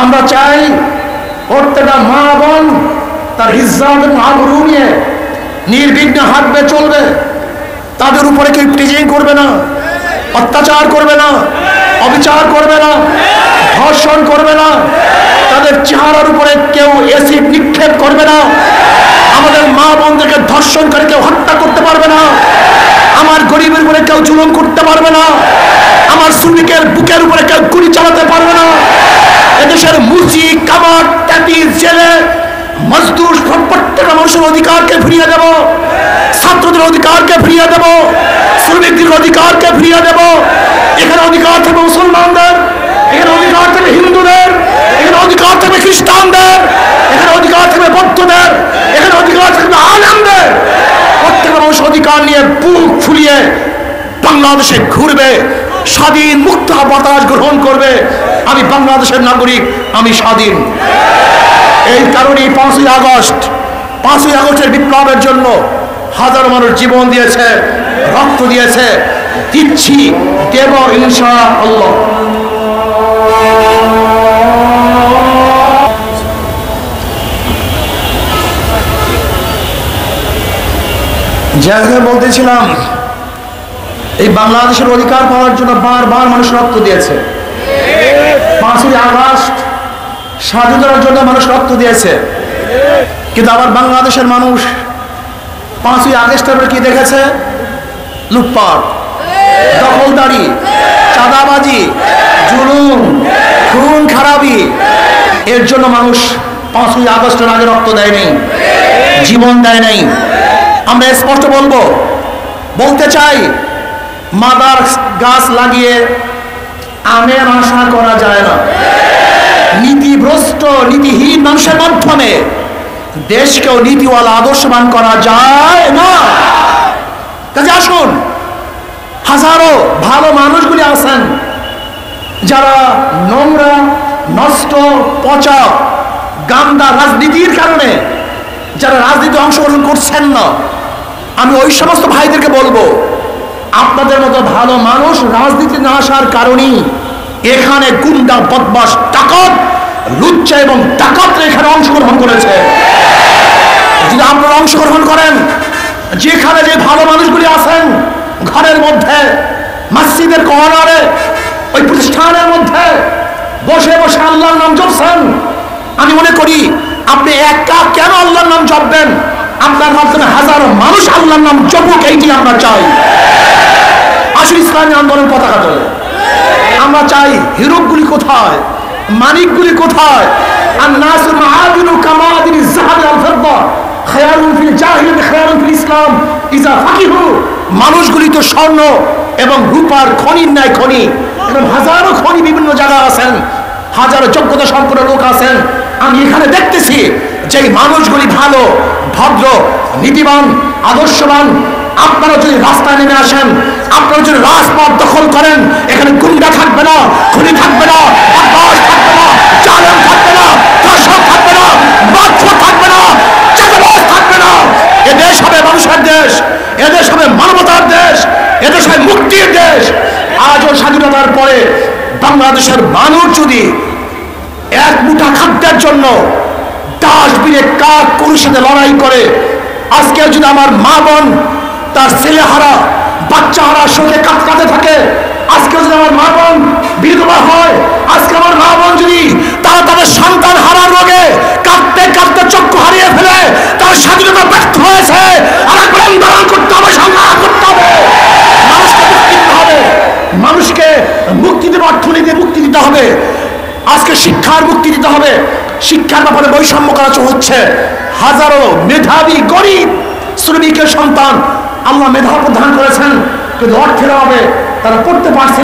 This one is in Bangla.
আমরা চাই প্রত্যেকটা মা বোন তার ইজ্জত এবং আবরু নিয়ে নির্বিঘ্নে হাঁটবে, চলবে। তাদের উপরে কেউ টিজিং করবে না, অত্যাচার করবে না, অবিচার করবে না, ধর্ষণ করবে না, তাদের চেহারার উপরে কেউ অ্যাসিড নিক্ষেপ করবে না, আমাদের মা বোনদেরকে ধর্ষণ করে কেউ হত্যা করতে পারবে না, আমার গরিবের উপরে কেউ জুলুম করতে পারবে না, আমার শ্রমিকের বুকের উপরে কেউ গুলি চালাতে পারবে না। এদেশের মুচি, কামার, ট্যাপি, জেলে, মজদুর প্রত্যেকটা মানুষের অধিকারকে ফিরিয়ে দেব, ছাত্রদের অধিকারকে ফিরিয়ে দেব, শ্রমিকদের অধিকারকে ফিরিয়ে দেব। এখানে অধিকার থাকবে মুসলমানদের, এখানে অধিকার থাকবে হিন্দুদের, এখানে অধিকার থাকবে খ্রিস্টানদের, এখানে অধিকার থাকবে বৌদ্ধদের, এখানে অধিকার থাকবে আলেমদের। প্রত্যেকটা মানুষ অধিকার নিয়ে বুক ফুলিয়ে বাংলাদেশে ঘুরবে, স্বাধীন মুক্ত বাতাস গ্রহণ করবে। আমি বাংলাদেশের নাগরিক, আমি স্বাধীন। এই কারণেই 5ই আগস্টের বিপ্লবের জন্য হাজারো মানুষ জীবন দিয়েছে, রক্ত দিয়েছে, দিচ্ছি, দেব ইনশাআল্লাহ। যাকে বলতেছিলাম, এই বাংলাদেশের অধিকার পাওয়ার জন্য বারবার মানুষ রক্ত দিয়েছে। 5ই আগস্ট স্বাধীনতার জন্য মানুষ রক্ত দিয়েছে, কিন্তু আবার বাংলাদেশের মানুষ 5ই আগস্টের পর কি দেখেছে? লুটপাট, দখলদারি, চাঁদাবাজি, জুলুম, খুন খারাপি। এর জন্য মানুষ 5ই আগস্টের আগে রক্ত দেয় নাই, জীবন দেয় নাই। আমরা স্পষ্ট বলতে চাই, মাদার গাছ লাগিয়ে আমের আশা করা যায় না। নীতিভ্রষ্ট, নীতিহীন মানুষের মাধ্যমে দেশকেও নীতিওয়ালা, আদর্শবান করা যায় না। কাজে আসুন, হাজারো ভালো মানুষগুলি আছেন যারা নোংরা, নষ্ট, পচা, গান্দা রাজনীতির কারণে যারা রাজনীতি অংশগ্রহণ করছেন না, আমি ওই সমস্ত ভাইদেরকে বলবো, আপনাদের মতো ভালো মানুষ রাজনীতি না আসার কারণেই এখানে গুন্ডা, বদমাশ, ডাকাত, লুচ্চা এবং ডাকাতরা এখানে অংশগ্রহণ করেছে। যদি আপনারা অংশগ্রহণ করেন, যেখানে যে ভালো মানুষগুলি আছেন, ঘরের মধ্যে, মসজিদের কর্নারে, ওই প্রতিষ্ঠানের মধ্যে বসে বসে আল্লাহর নাম জপছেন, আমি মনে করি আপনি একা কেন আল্লাহর নাম জপবেন? আপনার মাধ্যমে হাজারো মানুষ আল্লাহর নাম জপুক, এইটি আমরা চাই। আসলে ইসলামী আন্দোলন পতাকা তোলে। আমরা চাই হিরোগুলি কোথায়, মানিকগুলি কোথায়? আর নাসু মাআদিনু কামাদিনি যাহাব আল ফিদ্দা খায়ারুন ফিল জাহিলিয়াত খায়ারুন ফিল ইসলাম ইজা ফাকিহু। মানুষগুলি তো স্বর্ণ এবং রূপার খনির ন্যায় খনি, এবং হাজারো খনি বিভিন্ন জায়গায় আছেন, হাজারো যোগ্যতা সম্পন্ন লোক আছেন। আমি এখানে দেখতেছি যে মানুষগুলি ভালো, ভদ্র, নীতিবান, আদর্শবান। আপনারা যদি রাস্তায় নেমে আসেন, আপনারা যদি রাজপথ দখল করেন, এখানে গুন্ডা থাকবে না, খুনি থাকবে না, বদমাশ থাকবে না, জালেম থাকবে না, ধর্ষক থাকবে না, বাদশা থাকবে না, চাঁদাবাজ থাকবে না। এদেশ হবে মানুষের দেশ, এদেশ হবে মানবতার দেশ, এদেশ হবে মুক্তির দেশ। আজও স্বাধীনতার পরে বাংলাদেশের মানুষ যদি এক মুঠা খাদ্যের জন্য ডাস্টবিনে কাক গরুর সাথে লড়াই করে, আজকে যদি আমার মা বোন তার ছেলে হারা, বাচ্চা হারা শোকে কাঁদতে থাকে, আজকে যদি আমার মা বোন বিধবা হয়, আজকে আমার মা বোন যদি তারা তাদের সন্তান হারার রোগে কাঁদতে কাঁদতে চক্ষু হারিয়ে ফেলে, তার স্বাধীনতা ব্যর্থ হয়েছে, আর একবার আন্দোলন করতে হবে, সংগ্রাম করতে হবে, মানুষকে মুক্তি দিতে হবে, মানুষকে মুক্তি দেবে, অর্থনীতি মুক্তি দিতে হবে, আজকে শিক্ষার মুক্তি দিতে হবে। শিক্ষার ব্যাপারে বৈষম্য করা হচ্ছে। হাজারো মেধাবী গরিব শ্রমিকের সন্তান আল্লাহ মেধা প্রদান করেছেন, কিন্তু অর্থের অভাবে তারা পড়তে পারছে